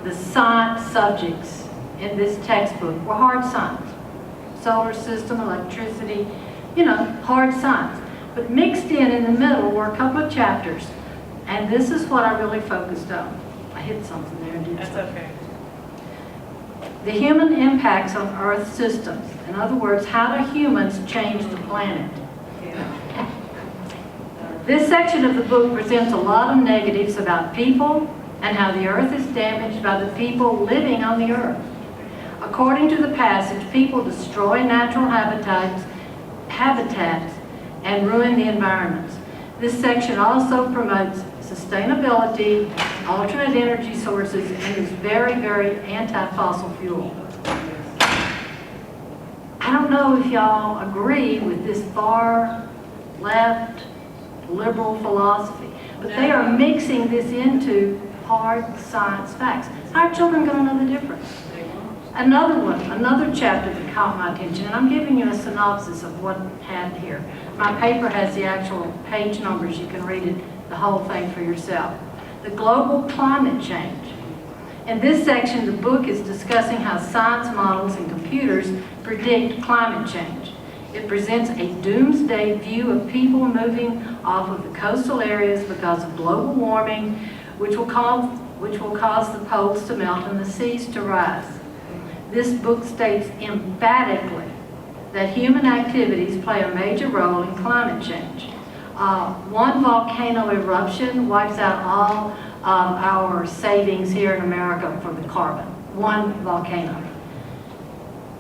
the science subjects in this textbook were hard science. Solar system, electricity, you know, hard science. But mixed in the middle were a couple of chapters, and this is what I really focused on. I hit something there, didn't I? That's okay. The human impacts on Earth systems. In other words, how do humans change the planet? This section of the book presents a lot of negatives about people and how the Earth is damaged by the people living on the Earth. According to the passage, people destroy natural habitats and ruin the environments. This section also promotes sustainability, alternate energy sources, and is very, very anti-fossil fuel. I don't know if y'all agree with this far left liberal philosophy, but they are mixing this into hard science facts. Our children are going to know the difference. Another chapter that caught my attention, and I'm giving you a synopsis of what happened here. My paper has the actual page numbers. You can read it, the whole thing for yourself. The global climate change. In this section, the book is discussing how science models and computers predict climate change. It presents a doomsday view of people moving off of the coastal areas because of global warming, which will cause the poles to melt and the seas to rise. This book states emphatically that human activities play a major role in climate change. One volcano eruption wipes out all of our savings here in America for the carbon. One volcano.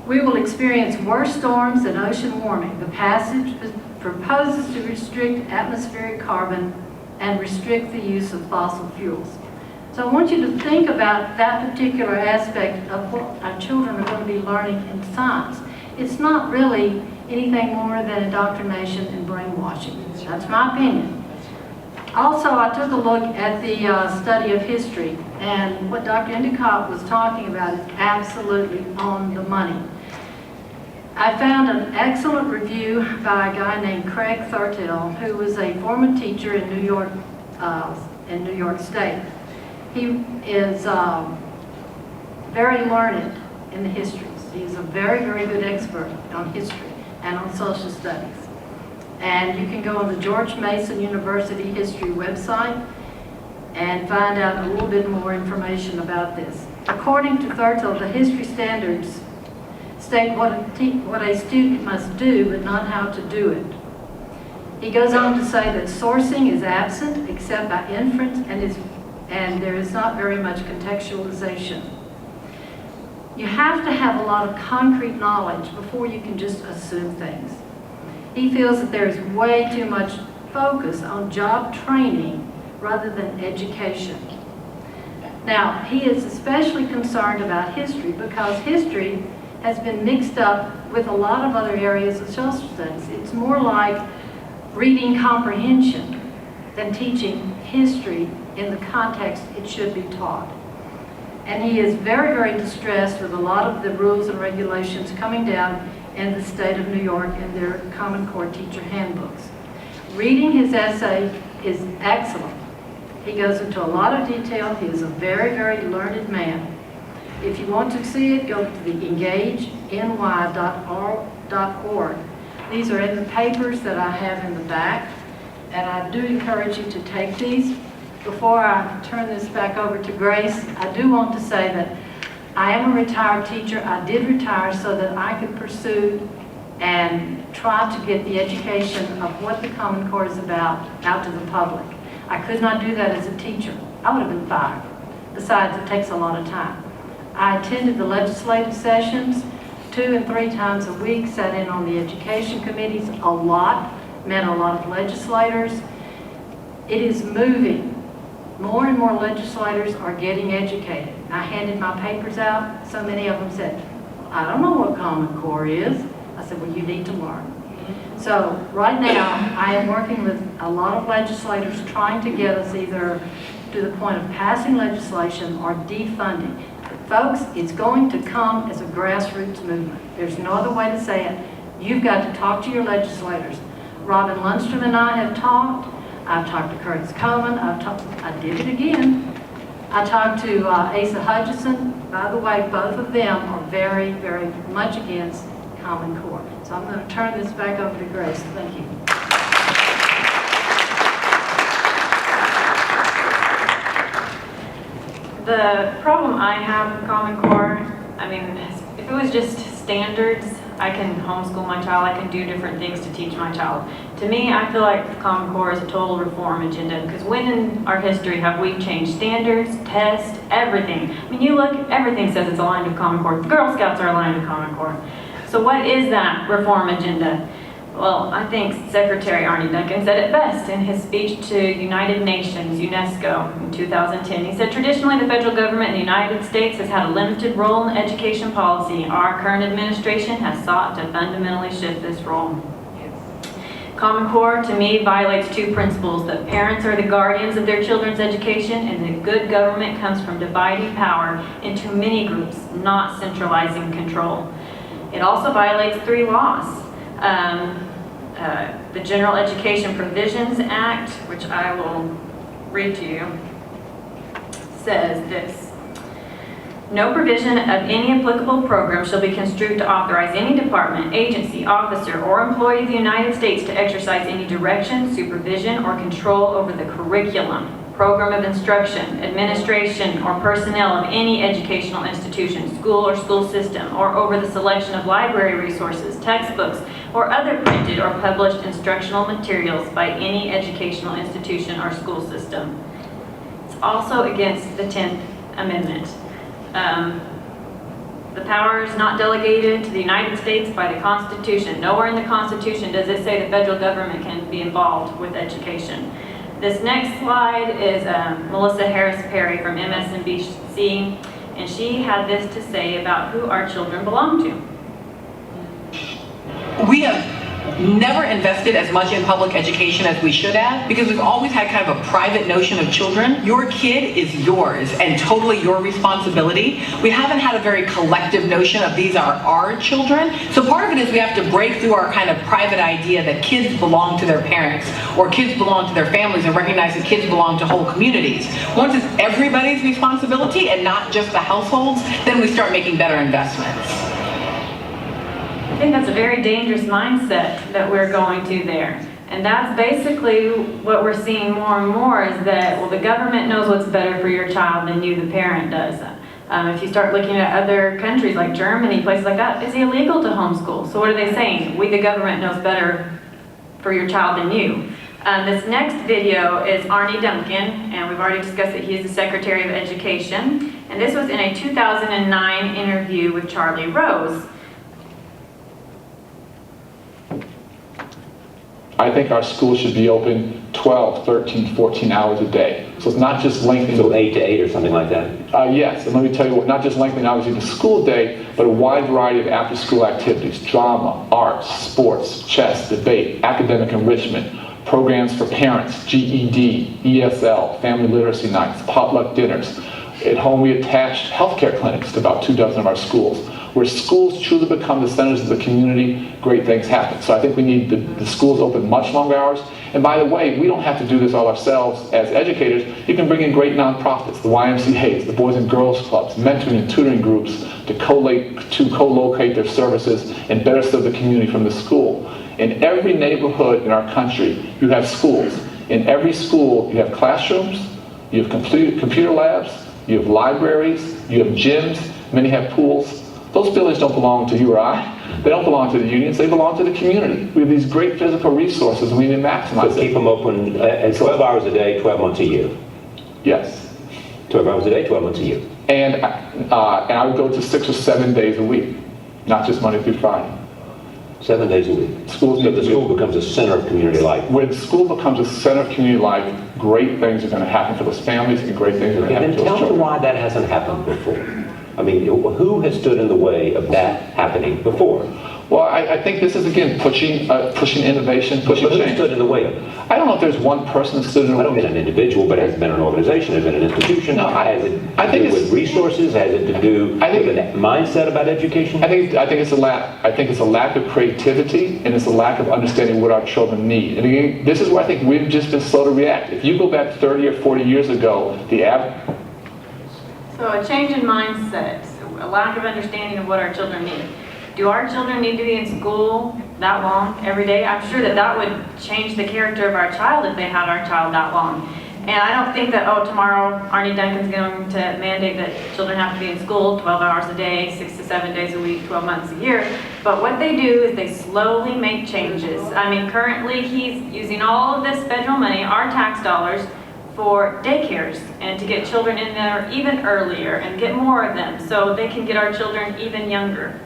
We will experience worse storms and ocean warming. The passage proposes to restrict atmospheric carbon and restrict the use of fossil fuels. So I want you to think about that particular aspect of what our children are going to be learning in science. It's not really anything more than indoctrination and brainwashing. That's my opinion. Also, I took a look at the study of history, and what Dr. Endicott was talking about is absolutely on the money. I found an excellent review by a guy named Craig Thurtell, who was a former teacher in New York State. He is very learned in the histories. He's a very, very good expert on history and on social studies. And you can go on the George Mason University History website and find out a little bit more information about this. According to Thurtell, the history standards state what a student must do, but not how to do it. He goes on to say that sourcing is absent except by inference, and there is not very much contextualization. You have to have a lot of concrete knowledge before you can just assume things. He feels that there is way too much focus on job training rather than education. Now, he is especially concerned about history because history has been mixed up with a lot of other areas of social studies. It's more like reading comprehension than teaching history in the context it should be taught. And he is very, very distressed with a lot of the rules and regulations coming down in the state of New York in their Common Core teacher handbooks. Reading his essay is excellent. He goes into a lot of detail. He is a very, very learned man. If you want to see it, go to the engageny.org. These are in the papers that I have in the back, and I do encourage you to take these. Before I turn this back over to Grace, I do want to say that I am a retired teacher. I did retire so that I could pursue and try to get the education of what the Common Core is about out to the public. I could not do that as a teacher. I would have been fired. Besides, it takes a lot of time. I attended the legislative sessions 2 and 3 times a week, sat in on the education committees a lot, met a lot of legislators. It is moving. More and more legislators are getting educated. I handed my papers out. So many of them said, I don't know what Common Core is. I said, well, you need to learn. So right now, I am working with a lot of legislators trying to get us either to the point of passing legislation or defunding. But folks, it's going to come as a grassroots movement. There's no other way to say it. You've got to talk to your legislators. Robin Lundstrom and I have talked. I've talked to Curtis Coleman. I did it again. I talked to Asa Hutchinson. By the way, both of them are very, very much against Common Core. So I'm going to turn this back over to Grace. Thank you. The problem I have with Common Core, I mean, if it was just standards, I can homeschool my child, I can do different things to teach my child. To me, I feel like the Common Core is a total reform agenda, because when in our history have we changed standards, tests, everything? I mean, you look, everything says it's aligned with Common Core. The Girl Scouts are aligned with Common Core. So what is that reform agenda? Well, I think Secretary Arnie Duncan said it best in his speech to United Nations, UNESCO, in 2010. He said, traditionally, the federal government in the United States has had a limited role in education policy. Our current administration has sought to fundamentally shift this role. Common Core, to me, violates two principles: that parents are the guardians of their children's education, and that good government comes from dividing power into many groups, not centralizing control. It also violates three laws. The General Education Provisions Act, which I will read to you, says this: no provision of any applicable program shall be construed to authorize any department, agency, officer, or employee of the United States to exercise any direction, supervision, or control over the curriculum, program of instruction, administration, or personnel of any educational institution, school or school system, or over the selection of library resources, textbooks, or other printed or published instructional materials by any educational institution or school system. It's also against the 10th Amendment. The power is not delegated to the United States by the Constitution. Nowhere in the Constitution does it say the federal government can be involved with education. This next slide is Melissa Harris Perry from MSNBC, and she had this to say about who our children belong to. We have never invested as much in public education as we should have, because we've always had kind of a private notion of children. Your kid is yours and totally your responsibility. We haven't had a very collective notion of these are our children. So part of it is we have to break through our kind of private idea that kids belong to their parents or kids belong to their families, and recognize that kids belong to whole communities. Once it's everybody's responsibility and not just the households, then we start making better investments. I think that's a very dangerous mindset that we're going to there. And that's basically what we're seeing more and more, is that, well, the government knows what's better for your child than you, the parent, does. If you start looking at other countries like Germany, places like that, it's illegal to homeschool. So what are they saying? We, the government, knows better for your child than you. This next video is Arnie Duncan, and we've already discussed that he is the Secretary of Education. And this was in a 2009 interview with Charlie Rose. I think our schools should be open 12, 13, 14 hours a day. So it's not just lengthening. So 8 to 8 or something like that? Yes, and let me tell you what, not just lengthening hours in the school day, but a wide variety of after-school activities: drama, arts, sports, chess, debate, academic enrichment, programs for parents, GED, ESL, family literacy nights, potluck dinners. At home, we attached healthcare clinics to about 24 of our schools. Where schools truly become the centers of the community, great things happen. So I think we need the schools open much longer hours. And by the way, we don't have to do this all ourselves as educators. You can bring in great nonprofits, the YMCAs, the Boys and Girls Clubs, mentoring and tutoring groups to co-locate their services and better serve the community from the school. In every neighborhood in our country, you have schools. In every school, you have classrooms, you have computer labs, you have libraries, you have gyms, many have pools. Those buildings don't belong to you or I. They don't belong to the unions. They belong to the community. We have these great physical resources, and we need to maximize So keep them open and 12 hours a day, 12 months a year. Yes. 12 hours a day, 12 months a year. And I would go to 6 or 7 days a week, not just Monday through Friday. 7 days a week. Schools So the school becomes a center of community life. When the school becomes a center of community life, great things are going to happen for those families, and great things are going to happen And to then those tell me children. why that hasn't happened before. I mean, who has stood in the way of that happening before? Well, I think this is, again, pushing innovation, pushing Who change. stood in the way of it? I don't know if there's one person that stood in the I don't way. mean an individual, but has it been an organization? Has it been an institution? No, has it I to think do it's- with resources? Has it to do with a mindset about education? I think it's a lack. I think it's a lack of creativity, and it's a lack of understanding what our children need. And again, this is where I think we've just been slow to react. If you go back 30 or 40 years ago, So a change in mindset, a lack of understanding of what our children need. Do our children need to be in school that long every day? I'm sure that that would change the character of our child if they had our child that long. And I don't think that, oh, tomorrow Arnie Duncan's going to mandate that children have to be in school 12 hours a day, 6 to 7 days a week, 12 months a year. But what they do is they slowly make changes. I mean, currently he's using all of this federal money, our tax dollars, for daycares and to get children in there even earlier and get more of them so they can get our children even younger.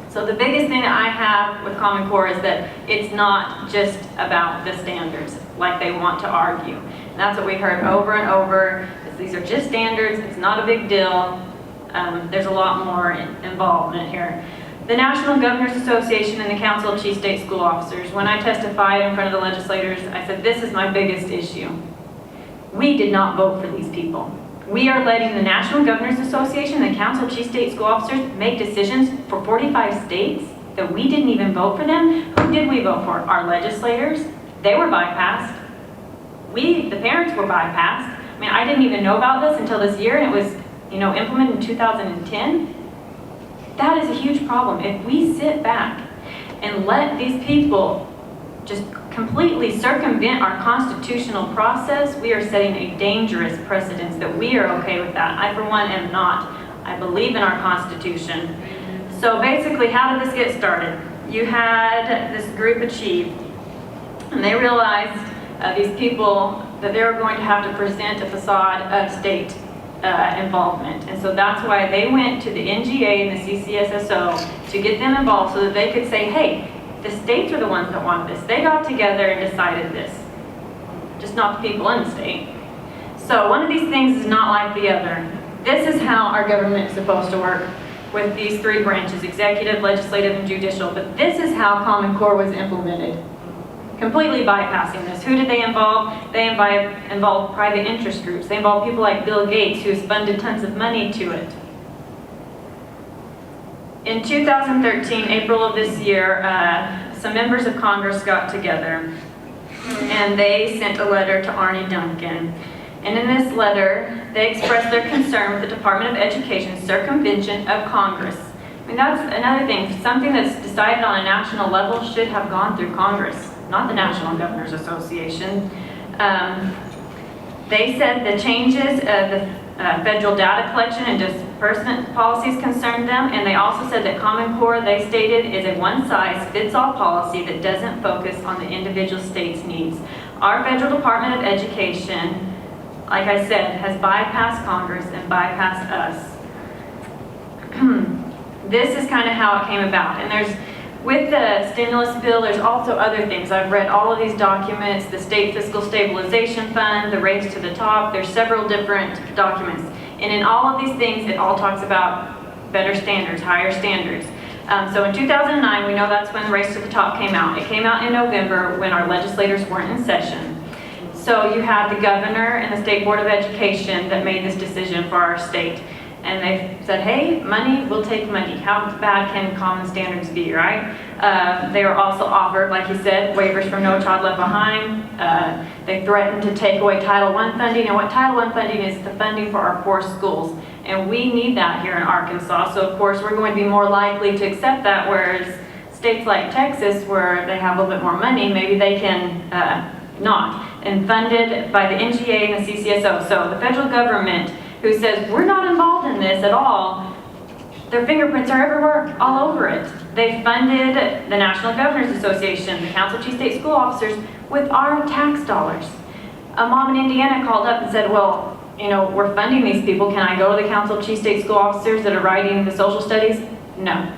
So the biggest thing that I have with Common Core is that it's not just about the standards like they want to argue. And that's what we heard over and over. These are just standards. It's not a big deal. There's a lot more involvement here. The National Governors Association and the Council of Chief State School Officers, when I testified in front of the legislators, I said, this is my biggest issue. We did not vote for these people. We are letting the National Governors Association and the Council of Chief State School Officers make decisions for 45 states that we didn't even vote for them. Who did we vote for? Our legislators. They were bypassed. We, the parents, were bypassed. I mean, I didn't even know about this until this year, and it was, implemented in 2010. That is a huge problem. If we sit back and let these people just completely circumvent our constitutional process, we are setting a dangerous precedence that we are okay with that. I, for one, am not. I believe in our Constitution. So basically, how did this get started? You had this group Achieve, and they realized, these people, that they were going to have to present a facade of state involvement. And so that's why they went to the NGA and the CCSSO to get them involved so that they could say, hey, the states are the ones that want this. They got together and decided this, just not the people in the state. So one of these things is not like the other. This is how our government is supposed to work with these three branches, executive, legislative, and judicial. But this is how Common Core was implemented. Completely bypassing this. Who did they involve? They involved private interest groups. They involved people like Bill Gates, who's funded tons of money to it. In 2013, April of this year, some members of Congress got together and they sent a letter to Arnie Duncan. And in this letter, they expressed their concern with the Department of Education's circumvention of Congress. I mean, that's another thing. Something that's decided on a national level should have gone through Congress, not the National Governors Association. They said the changes of the federal data collection and disbursement policies concerned them, and they also said that Common Core, they stated, is a one-size-fits-all policy that doesn't focus on the individual state's needs. Our federal Department of Education, like I said, has bypassed Congress and bypassed us. This is kind of how it came about, and with the stimulus bill, there's also other things. I've read all of these documents, the State Fiscal Stabilization Fund, the Race to the Top. There's several different documents. And in all of these things, it all talks about better standards, higher standards. So in 2009, we know that's when the Race to the Top came out. It came out in November when our legislators weren't in session. So you had the governor and the State Board of Education that made this decision for our state. And they said, hey, money, we'll take money. How bad can common standards be, right? They were also offered, like you said, waivers from No Child Left Behind. They threatened to take away Title I funding. And what Title I funding is the funding for our poor schools. And we need that here in Arkansas. So, of course, we're going to be more likely to accept that, whereas states like Texas, where they have a little bit more money, maybe they can not. And funded by the NGA and the CCSO. So the federal government, who says, we're not involved in this at all, their fingerprints are everywhere, all over it. They funded the National Governors Association, the Council of Chief State School Officers, with our tax dollars. A mom in Indiana called up and said, well, we're funding these people. Can I go to the Council of Chief State School Officers that are writing the social studies? No.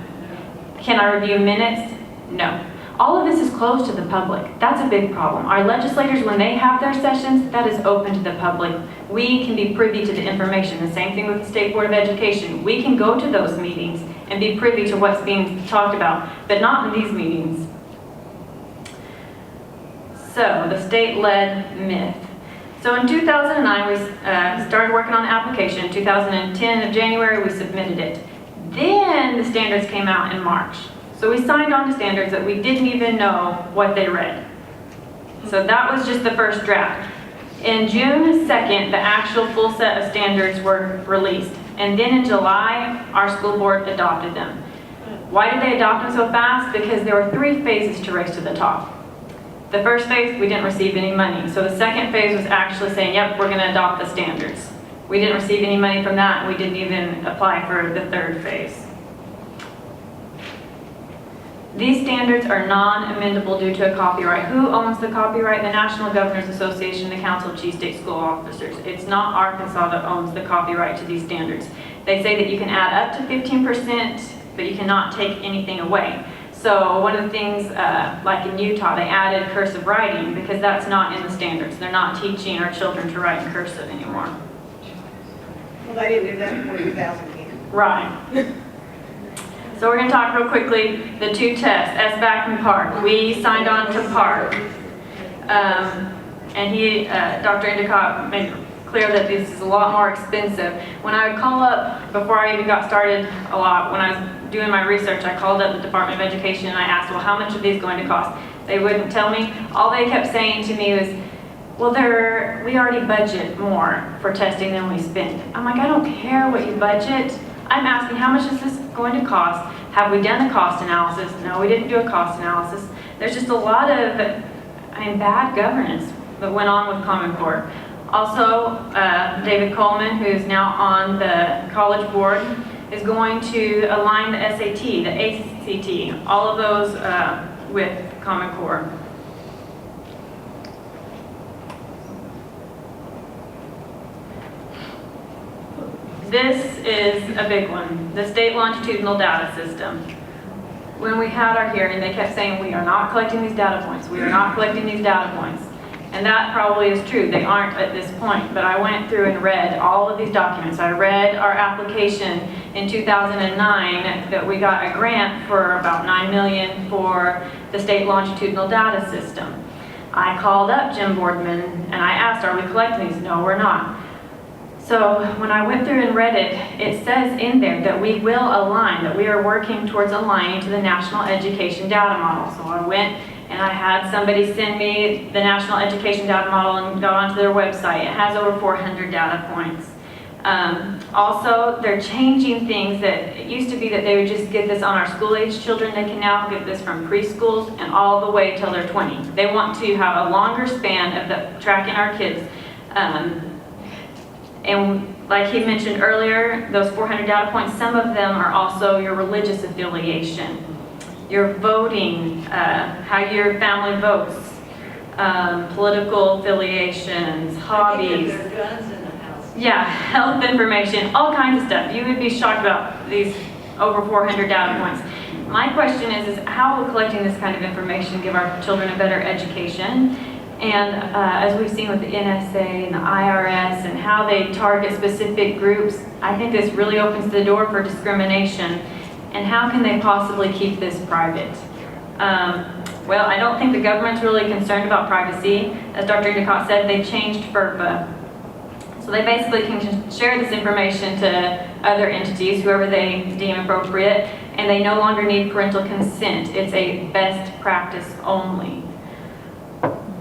Can I review minutes? No. All of this is closed to the public. That's a big problem. Our legislators, when they have their sessions, that is open to the public. We can be privy to the information. The same thing with the State Board of Education. We can go to those meetings and be privy to what's being talked about, but not in these meetings. So, the state-led myth. So in 2009, we started working on the application. In 2010 of January, we submitted it. Then the standards came out in March. So we signed on to standards that we didn't even know what they read. So that was just the first draft. In June 2nd, the actual full set of standards were released. And then in July, our school board adopted them. Why did they adopt them so fast? Because there were 3 phases to Race to the Top. The first phase, we didn't receive any money. So the second phase was actually saying, yep, we're gonna adopt the standards. We didn't receive any money from that, and we didn't even apply for the third phase. These standards are non-amendable due to a copyright. Who owns the copyright? The National Governors Association, the Council of Chief State School Officers. It's not Arkansas that owns the copyright to these standards. They say that you can add up to 15%, but you cannot take anything away. So one of the things, like in Utah, they added cursive writing because that's not in the standards. They're not teaching our children to write in cursive anymore. Well, they didn't do that before 2010. Right. So we're going to talk real quickly, the 2 tests, SBAC and PARCC. We signed on to PARCC. And Dr. Endicott made it clear that this is a lot more expensive. When I would call up, before I even got started a lot, when I was doing my research, I called up the Department of Education and I asked, well, how much are these going to cost? They wouldn't tell me. All they kept saying to me was, well, we already budget more for testing than we spend. I'm like, I don't care what you budget. I'm asking, how much is this going to cost? Have we done a cost analysis? No, we didn't do a cost analysis. There's just a lot of, bad governance that went on with Common Core. Also, David Coleman, who's now on the college board, is going to align the SAT, the ACT, all of those with Common Core. This is a big one, the state longitudinal data system. When we had our hearing, they kept saying, we are not collecting these data points, we are not collecting these data points. And that probably is true, they aren't at this point, but I went through and read all of these documents. I read our application in 2009 that we got a grant for about $9 million for the state longitudinal data system. I called up Jim Boardman and I asked, are we collecting these? No, we're not. So when I went through and read it, it says in there that we will align, that we are working towards aligning to the National Education Data Model. So I went and I had somebody send me the National Education Data Model and got onto their website. It has over 400 data points. Also, they're changing things that it used to be that they would just get this on our school-age children. They can now get this from preschools and all the way till they're 20. They want to have a longer span of tracking our kids. And like he mentioned earlier, those 400 data points, some of them are also your religious affiliation, your voting, how your family votes, political affiliations, hobbies. Their guns in the house. Yeah, health information, all kinds of stuff. You would be shocked about these over 400 data points. My question is how will collecting this kind of information give our children a better education? And as we've seen with the NSA and the IRS and how they target specific groups, I think this really opens the door for discrimination. And how can they possibly keep this private? Well, I don't think the government's really concerned about privacy. As Dr. Endicott said, they changed FERPA. So they basically can share this information to other entities, whoever they deem appropriate, and they no longer need parental consent. It's a best practice only.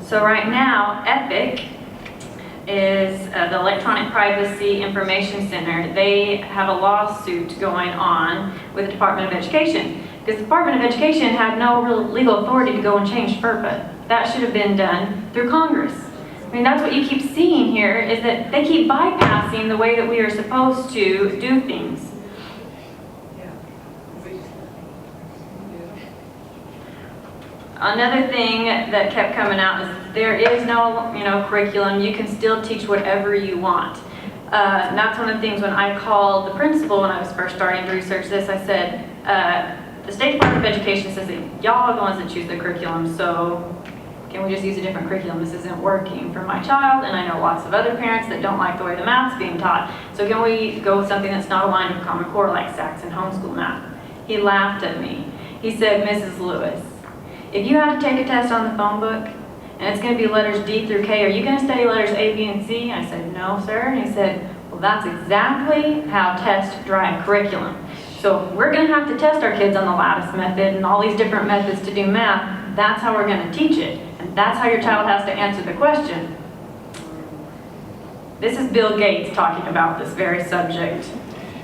So right now, EPIC is the Electronic Privacy Information Center. They have a lawsuit going on with the Department of Education because the Department of Education had no real legal authority to go and change FERPA. That should have been done through Congress. I mean, that's what you keep seeing here is that they keep bypassing the way that we are supposed to do things. Another thing that kept coming out is there is no, curriculum. You can still teach whatever you want. And that's one of the things when I called the principal when I was first starting to research this, I said, the State Department of Education says that y'all are the ones that choose the curriculum, so can we just use a different curriculum? This isn't working for my child, and I know lots of other parents that don't like the way the math's being taught. So can we go with something that's not aligned with Common Core like Saxon homeschool math? He laughed at me. He said, Mrs. Lewis, if you have to take a test on the phone book, and it's going to be letters D through K, are you going to study letters A, B, and C? I said, no, sir. And he said, well, that's exactly how tests drive curriculum. So if we're going to have to test our kids on the lattice method and all these different methods to do math, that's how we're going to teach it. And that's how your child has to answer the question. This is Bill Gates talking about this very subject.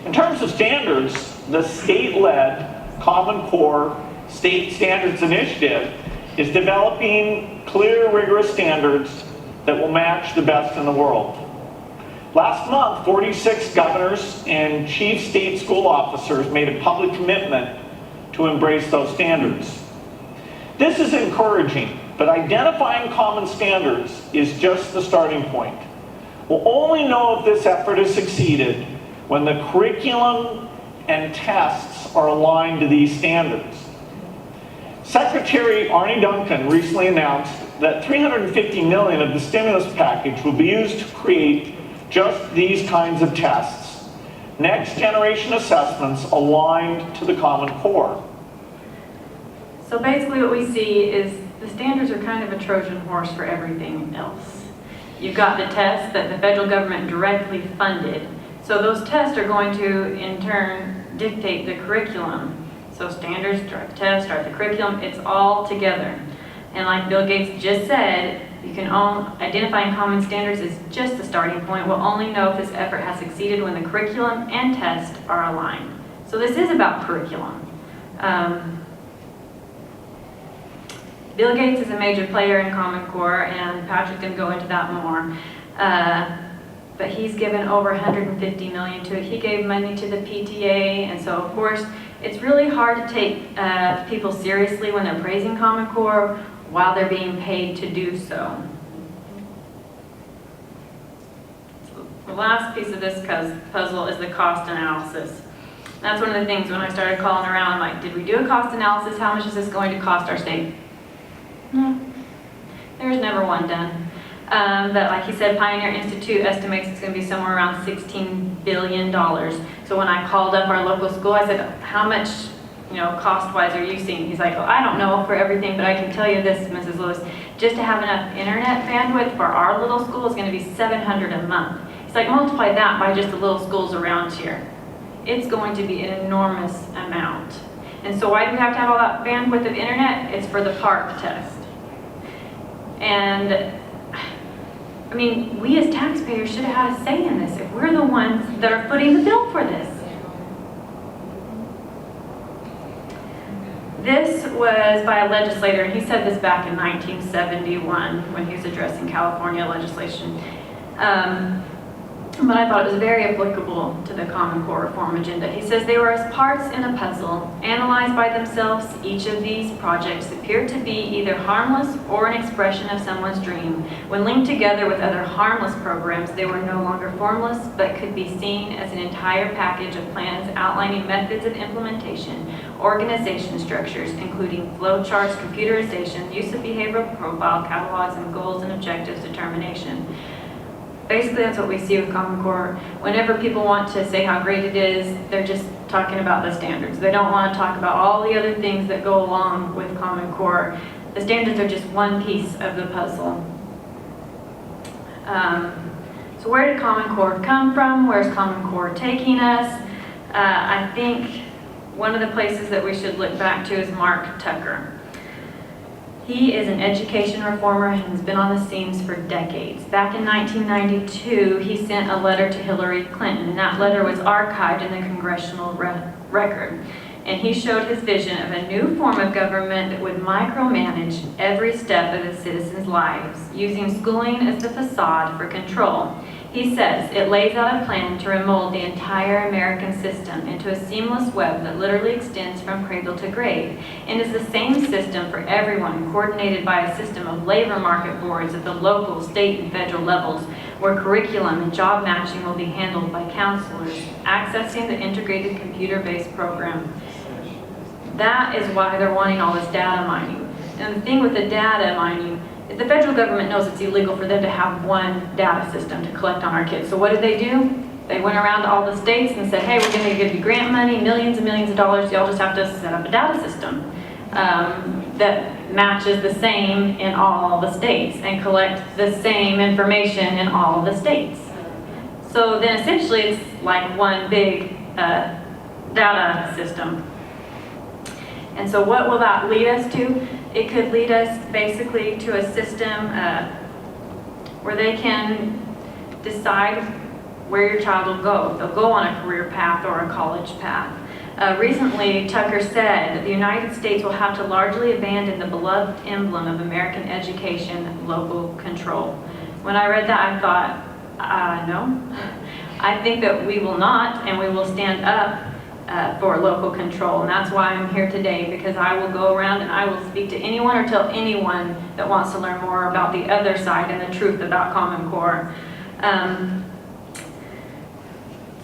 In terms of standards, the state-led Common Core State Standards Initiative is developing clear, rigorous standards that will match the best in the world. Last month, 46 governors and chief state school officers made a public commitment to embrace those standards. This is encouraging, but identifying common standards is just the starting point. We'll only know if this effort has succeeded when the curriculum and tests are aligned to these standards. Secretary Arne Duncan recently announced that $350 million of the stimulus package will be used to create just these kinds of tests, next generation assessments aligned to the Common Core. So basically what we see is the standards are kind of a Trojan horse for everything else. You've got the tests that the federal government directly funded. So those tests are going to, in turn, dictate the curriculum. So standards, start the test, start the curriculum, it's all together. And like Bill Gates just said, identifying common standards is just the starting point. We'll only know if this effort has succeeded when the curriculum and test are aligned. So this is about curriculum. Bill Gates is a major player in Common Core, and Patrick's going to go into that more. But he's given over $150 million to it. He gave money to the PTA, and so of course, it's really hard to take people seriously when they're praising Common Core while they're being paid to do so. The last piece of this puzzle is the cost analysis. That's one of the things when I started calling around, I'm like, did we do a cost analysis? How much is this going to cost our state? No, there's never one done. But like he said, Pioneer Institute estimates it's going to be somewhere around $16 billion. So when I called up our local school, I said, how much, cost-wise are you seeing? He's like, well, I don't know for everything, but I can tell you this, Mrs. Lewis, just to have enough internet bandwidth for our little school is going to be $700 a month. He's like, multiply that by just the little schools around here. It's going to be an enormous amount. And so why do we have to have all that bandwidth of internet? It's for the PARCC test. And I mean, we as taxpayers should have had a say in this if we're the ones that are footing the bill for this. This was by a legislator, and he said this back in 1971 when he was addressing California legislation. But I thought it was very applicable to the Common Core reform agenda. He says they were as parts in a puzzle, analyzed by themselves. Each of these projects appeared to be either harmless or an expression of someone's dream. When linked together with other harmless programs, they were no longer formless, but could be seen as an entire package of plans outlining methods of implementation, organization structures, including flowcharts, computerization, use of behavioral profile, catalogs, and goals and objectives determination. Basically, that's what we see with Common Core. Whenever people want to say how great it is, they're just talking about the standards. They don't want to talk about all the other things that go along with Common Core. The standards are just one piece of the puzzle. So where did Common Core come from? Where's Common Core taking us? I think one of the places that we should look back to is Mark Tucker. He is an education reformer and has been on the scenes for decades. Back in 1992, he sent a letter to Hillary Clinton, and that letter was archived in the congressional record. And he showed his vision of a new form of government that would micromanage every step of the citizens' lives, using schooling as the facade for control. He says it lays out a plan to remold the entire American system into a seamless web that literally extends from cradle to grave, and is the same system for everyone, coordinated by a system of labor market boards at the local, state, and federal levels, where curriculum and job matching will be handled by counselors, accessing the integrated computer-based program. That is why they're wanting all this data mining. And the thing with the data mining, the federal government knows it's illegal for them to have one data system to collect on our kids. So what did they do? They went around to all the states and said, hey, we're going to give you grant money, millions and millions of dollars. Y'all just have to set up a data system that matches the same in all the states and collect the same information in all the states. So then essentially it's like one big data system. And so what will that lead us to? It could lead us basically to a system where they can decide where your child will go. They'll go on a career path or a college path. Recently, Tucker said that the United States will have to largely abandon the beloved emblem of American education, local control. When I read that, I thought, no. I think that we will not, and we will stand up for local control. And that's why I'm here today, because I will go around and I will speak to anyone or tell anyone that wants to learn more about the other side and the truth about Common Core.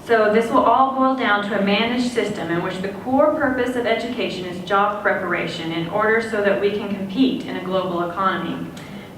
So this will all boil down to a managed system in which the core purpose of education is job preparation in order so that we can compete in a global economy.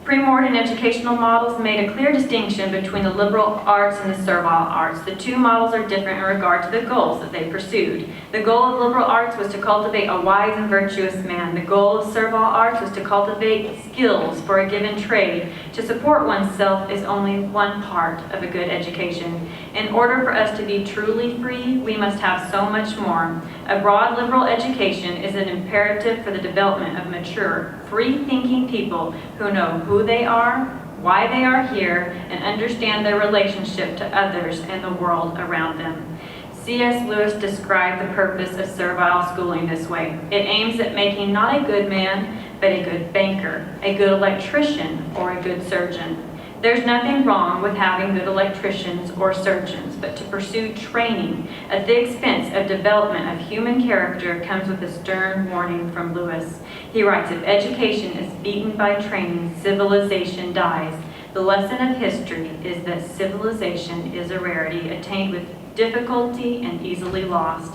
Pre-modern educational models made a clear distinction between the liberal arts and the servile arts. The two models are different in regard to the goals that they pursued. The goal of liberal arts was to cultivate a wise and virtuous man. The goal of servile arts was to cultivate skills for a given trade. To support oneself is only one part of a good education. In order for us to be truly free, we must have so much more. A broad liberal education is an imperative for the development of mature, free-thinking people who know who they are, why they are here, and understand their relationship to others and the world around them. C.S. Lewis described the purpose of servile schooling this way. It aims at making not a good man, but a good banker, a good electrician, or a good surgeon. There's nothing wrong with having good electricians or surgeons, but to pursue training at the expense of development of human character comes with a stern warning from Lewis. He writes, if education is beaten by training, civilization dies. The lesson of history is that civilization is a rarity attained with difficulty and easily lost.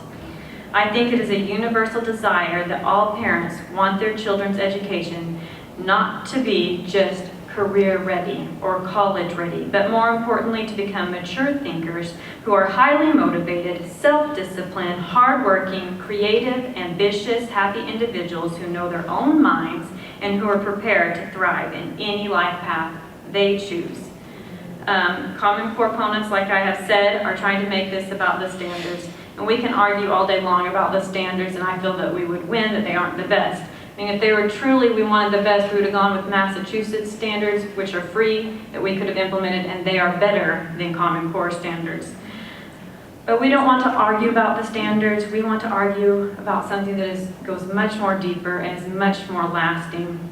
I think it is a universal desire that all parents want their children's education not to be just career ready or college ready, but more importantly to become mature thinkers who are highly motivated, self-disciplined, hardworking, creative, ambitious, happy individuals who know their own minds and who are prepared to thrive in any life path they choose. Common Core opponents, like I have said, are trying to make this about the standards. And we can argue all day long about the standards, and I feel that we would win, that they aren't the best. I mean, if they were truly, we wanted the best, we would have gone with Massachusetts standards, which are free, that we could have implemented, and they are better than Common Core standards. But we don't want to argue about the standards. We want to argue about something that goes much more deeper and is much more lasting.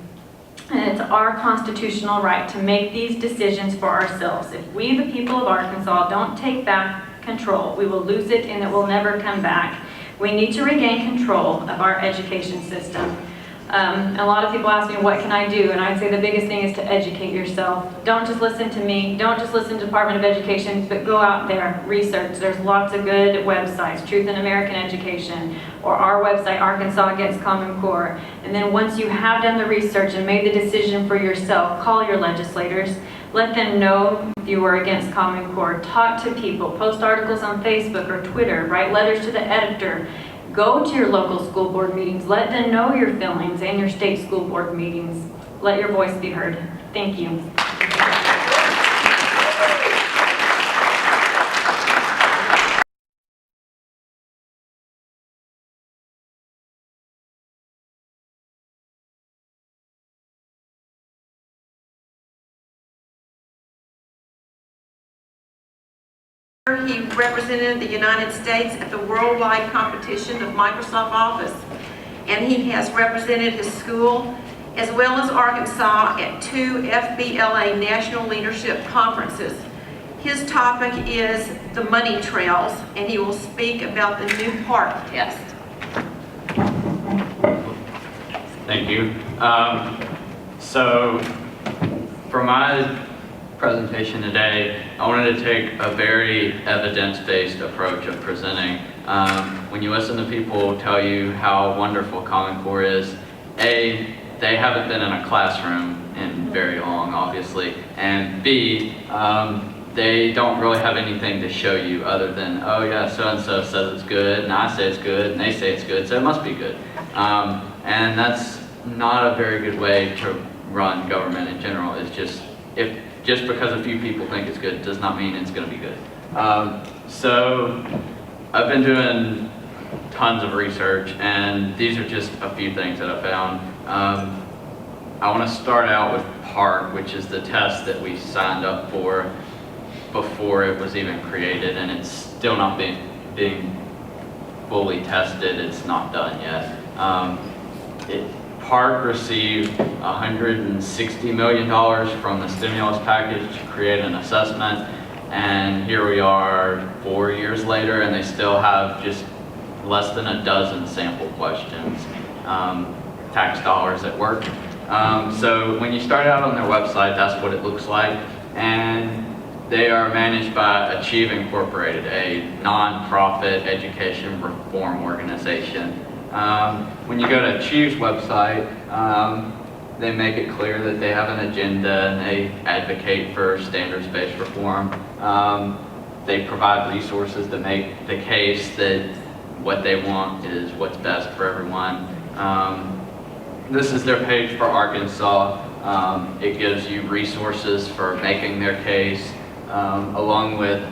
And it's our constitutional right to make these decisions for ourselves. If we, the people of Arkansas, don't take back control, we will lose it and it will never come back. We need to regain control of our education system. A lot of people ask me, what can I do? And I'd say the biggest thing is to educate yourself. Don't just listen to me. Don't just listen to Department of Education, but go out there, research. There's lots of good websites, Truth in American Education, or our website, Arkansas Against Common Core. And then once you have done the research and made the decision for yourself, call your legislators. Let them know you are against Common Core. Talk to people. Post articles on Facebook or Twitter. Write letters to the editor. Go to your local school board meetings. Let them know your feelings and your state school board meetings. Let your voice be heard. Thank you. He represented the United States at the worldwide competition of Microsoft Office, and he has represented his school as well as Arkansas at 2 FBLA National Leadership Conferences. His topic is the money trails, and he will speak about the new PARCC test. Thank you. So for my presentation today, I wanted to take a very evidence-based approach of presenting. When you listen to people tell you how wonderful Common Core is, A, they haven't been in a classroom in very long, obviously, and B, they don't really have anything to show you other than, oh yeah, so-and-so says it's good, and I say it's good, and they say it's good, so it must be good. And that's not a very good way to run government in general. It's just, just because a few people think it's good does not mean it's going to be good. So I've been doing tons of research, and these are just a few things that I found. I want to start out with PARCC, which is the test that we signed up for. before it was even created, and it's still not being fully tested. It's not done yet. PARCC received $160 million from the stimulus package to create an assessment, and here we are 4 years later, and they still have just less than a dozen sample questions. Tax dollars at work. So when you start out on their website, that's what it looks like, and they are managed by Achieve Incorporated, a non-profit education reform organization. When you go to Achieve's website, they make it clear that they have an agenda and they advocate for standards-based reform. They provide resources to make the case that what they want is what's best for everyone. This is their page for Arkansas. It gives you resources for making their case, along with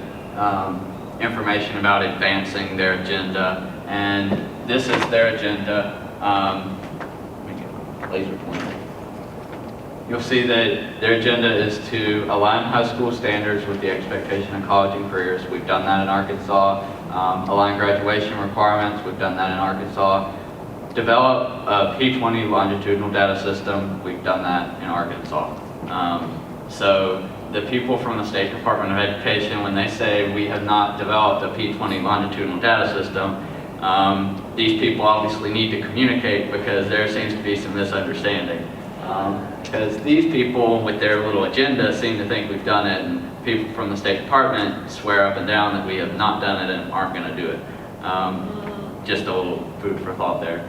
information about advancing their agenda. And this is their agenda. Laser pointer. You'll see that their agenda is to align high school standards with the expectation of college and careers. We've done that in Arkansas. Align graduation requirements. We've done that in Arkansas. Develop a P20 longitudinal data system. We've done that in Arkansas. So the people from the State Department of Education, when they say we have not developed a P20 longitudinal data system, these people obviously need to communicate, because there seems to be some misunderstanding. Because these people with their little agenda seem to think we've done it, and people from the State Department swear up and down that we have not done it and aren't going to do it. Just a little food for thought there.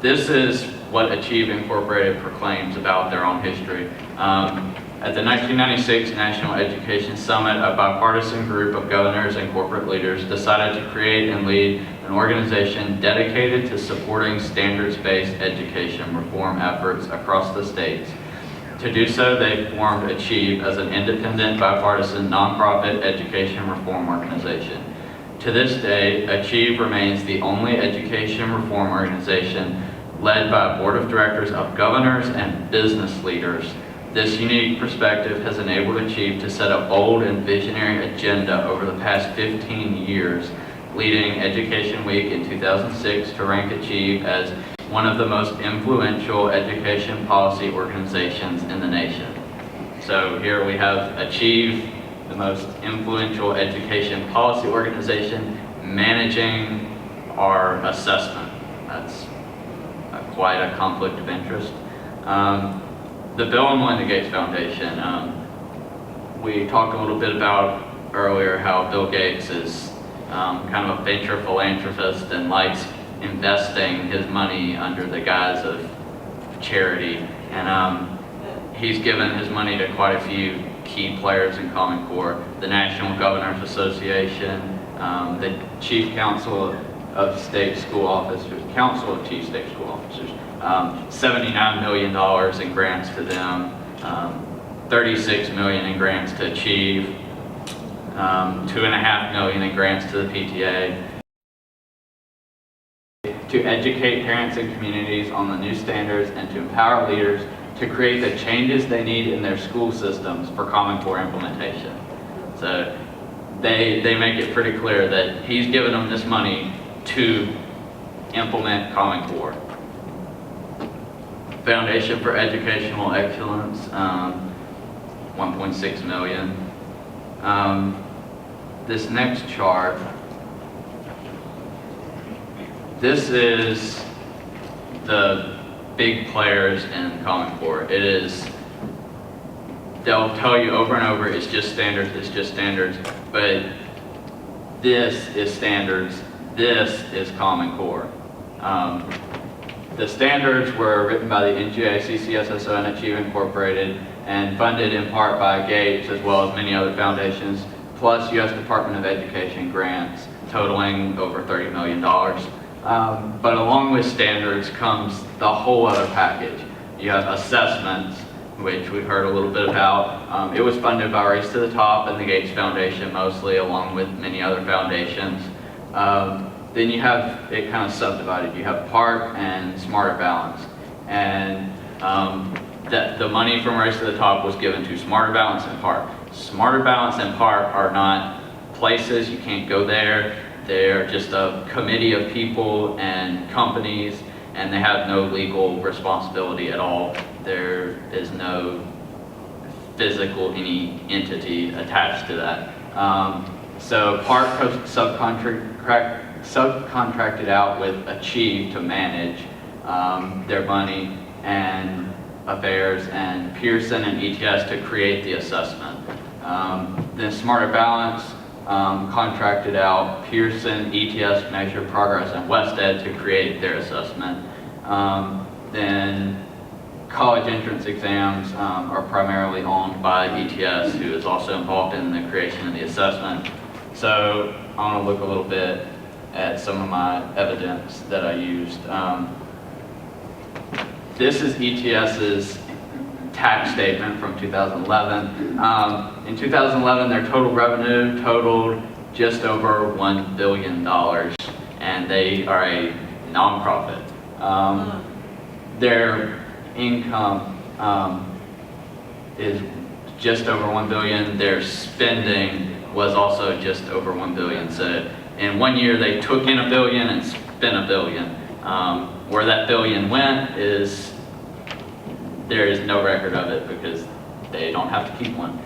This is what Achieve Incorporated proclaims about their own history. At the 1996 National Education Summit, a bipartisan group of governors and corporate leaders decided to create and lead an organization dedicated to supporting standards-based education reform efforts across the states. To do so, they formed Achieve as an independent, bipartisan, nonprofit education reform organization. To this day, Achieve remains the only education reform organization led by a board of directors of governors and business leaders. This unique perspective has enabled Achieve to set a bold and visionary agenda over the past 15 years, leading Education Week in 2006 to rank Achieve as one of the most influential education policy organizations in the nation. So here we have Achieve, the most influential education policy organization, managing our assessment. That's quite a conflict of interest. The Bill and Melinda Gates Foundation, we talked a little bit about earlier how Bill Gates is kind of a venture philanthropist and likes investing his money under the guise of charity. And he's given his money to quite a few key players in Common Core: the National Governors Association, the Chief Council of State School Officers, Council of Chief State School Officers, $79 million in grants to them, $36 million in grants to Achieve, $2.5 million in grants to the PTA, to educate parents and communities on the new standards and to empower leaders to create the changes they need in their school systems for Common Core implementation. So they make it pretty clear that he's given them this money to implement Common Core. Foundation for Educational Excellence, $1.6 million. This next chart, this is the big players in Common Core. It is, they'll tell you over and over, it's just standards, but this is standards, this is Common Core. The standards were written by the NGA, CCSSO, and Achieve Incorporated, and funded in part by Gates as well as many other foundations, plus U.S. Department of Education grants totaling over $30 million. But along with standards comes the whole other package. You have assessments, which we've heard a little bit about. It was funded by Race to the Top and the Gates Foundation mostly, along with many other foundations. Then you have it kind of subdivided. You have PARCC and Smarter Balance. And the money from Race to the Top was given to Smarter Balance and PARCC. Smarter Balance and PARCC are not places, you can't go there. They're just a committee of people and companies, and they have no legal responsibility at all. There is no physical any entity attached to that. So PARCC subcontracted out with Achieve to manage their money and affairs, and Pearson and ETS to create the assessment. Then Smarter Balance contracted out Pearson, ETS, Measure Progress, and WestEd to create their assessment. Then college entrance exams are primarily owned by ETS, who is also involved in the creation of the assessment. So I want to look a little bit at some of my evidence that I used. This is ETS's tax statement from 2011. In 2011, their total revenue totaled just over $1 billion, and they are a nonprofit. Their income is just over $1 billion. Their spending was also just over $1 billion. So in 1 year, they took in $1 billion and spent $1 billion. Where that billion went is, there is no record of it because they don't have to keep one.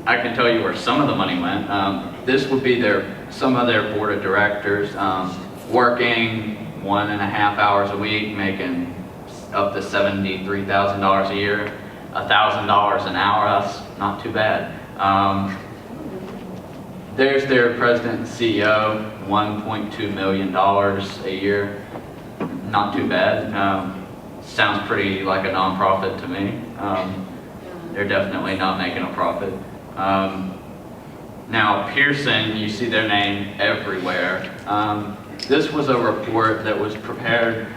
I can tell you where some of the money went. This would be some of their board of directors working 1.5 hours a week, making up to $73,000 a year, $1,000 an hour. That's not too bad. There's their president and CEO, $1.2 million a year. Not too bad. Sounds pretty like a nonprofit to me. They're definitely not making a profit. Now Pearson, you see their name everywhere. This was a report that was prepared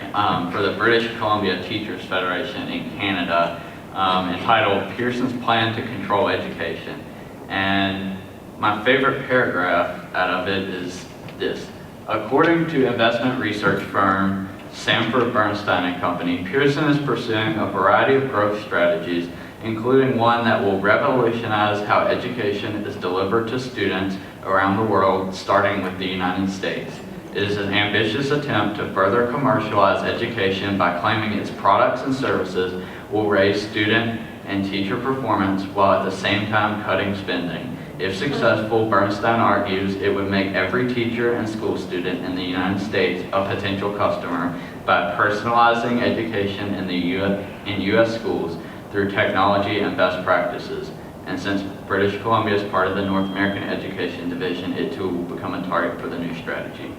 for the British Columbia Teachers Federation in Canada, entitled Pearson's Plan to Control Education. And my favorite paragraph out of it is this. According to investment research firm Sanford Bernstein and Company, Pearson is pursuing a variety of growth strategies, including one that will revolutionize how education is delivered to students around the world, starting with the United States. It is an ambitious attempt to further commercialize education by claiming its products and services will raise student and teacher performance while at the same time cutting spending. If successful, Bernstein argues it would make every teacher and school student in the United States a potential customer by personalizing education in U.S. schools through technology and best practices. And since British Columbia is part of the North American Education Division, it too will become a target for the new strategy.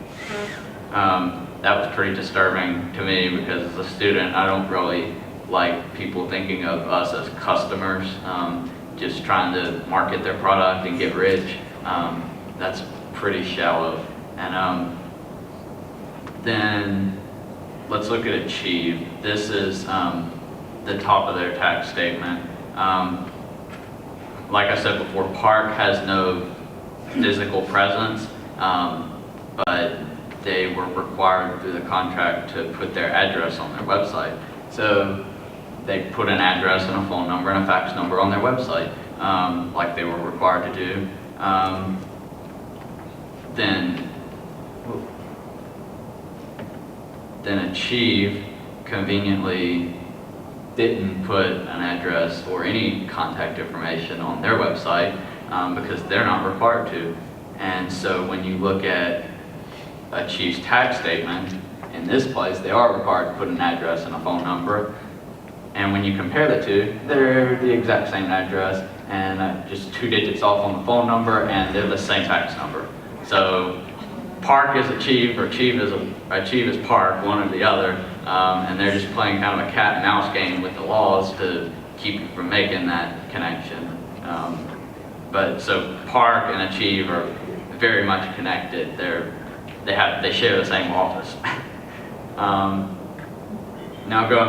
That was pretty disturbing to me because as a student, I don't really like people thinking of us as customers, just trying to market their product and get rich. That's pretty shallow. And then let's look at Achieve. This is the top of their tax statement. Like I said before, PARCC has no physical presence, but they were required through the contract to put their address on their website. So they put an address and a phone number and a fax number on their website, like they were required to do. Then Achieve conveniently didn't put an address or any contact information on their website because they're not required to. And so when you look at Achieve's tax statement, in this place, they are required to put an address and a phone number. And when you compare the two, they're the exact same address and just 2 digits off on the phone number, and they're the same tax number. So PARCC is Achieve, or Achieve is PARCC, one or the other, and they're just playing kind of a cat and mouse game with the laws to keep you from making that connection. But so PARCC and Achieve are very much connected. They share the same office. Now going